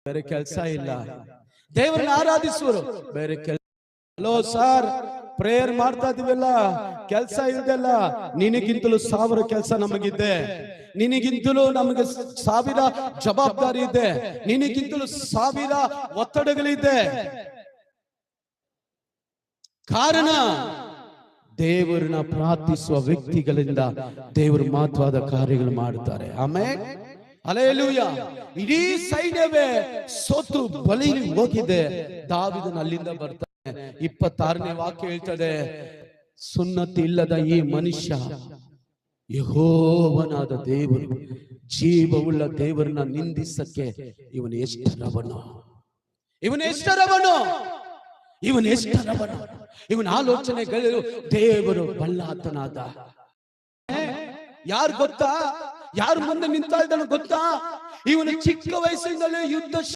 ಬೇರೆ ಕೆಲಸ ಇಲ್ಲ. ದೇವರನ್ನ ಆರಾಧಿಸುವರು ಬೇರೆ ಕೆಲಸ. ಹಲೋ ಸರ್, ಪ್ರೇಯರ್ ಮಾಡ್ತಾ ಇದೀವಲ್ಲ, ಕೆಲಸ ಇಲ್ದಲ್ಲ. ನಿನಗಿಂತಲೂ 1000 ಕೆಲಸ ನಮಗಿದೆ. ನಿನಗಿಂತಲೂ ನಮಗೆ 1000 ಜವಾಬ್ದಾರಿ ಇದೆ. ನಿನಗಿಂತಲೂ 1000 ಒತ್ತಡಗಳಿದೆ. ಕಾರಣ ದೇವರನ್ನ ಪ್ರಾರ್ಥಿಸುವ ವ್ಯಕ್ತಿಗಳಿಂದ ದೇವರು ಮಹತ್ವದ ಕಾರ್ಯಗಳು ಮಾಡುತ್ತಾರೆ. Amen, hallelujah. ಇಡೀ ಸೈನ್ಯವೇ ಸೋತು ಬಲಿ ಹೋಗಿದೆ. ದಾವೀದನ ಅಲ್ಲಿಂದ ಬರ್ತಾನೆ. 26ನೇ ವಾಕ್ಯ ಹೇಳ್ತದೆ, ಸುನ್ನತಿ ಇಲ್ಲದ ಈ ಮನುಷ್ಯ ಯೆಹೋವನಾದ ದೇವರು, ಜೀವವುಳ್ಳ ದೇವರನ್ನ ನಿಂದಿಸಕ್ಕೆ ಇವನು ಎಷ್ಟರವನು, ಇವನು ಎಷ್ಟರವನು, ಇವನು ಎಷ್ಟರವನು. ಇವನ ಆಲೋಚನೆಗಳು ದೇವರು ಬಲ್ಲಾತನಾದ. ಯಾರು ಗೊತ್ತಾ, ಯಾರು ಮುಂದೆ ನಿಂತ ಇದ್ದಾನೆ ಗೊತ್ತಾ? ಇವನು ಚಿಕ್ಕ ವಯಸ್ಸಿನಲ್ಲೇ ಯುದ್ಧ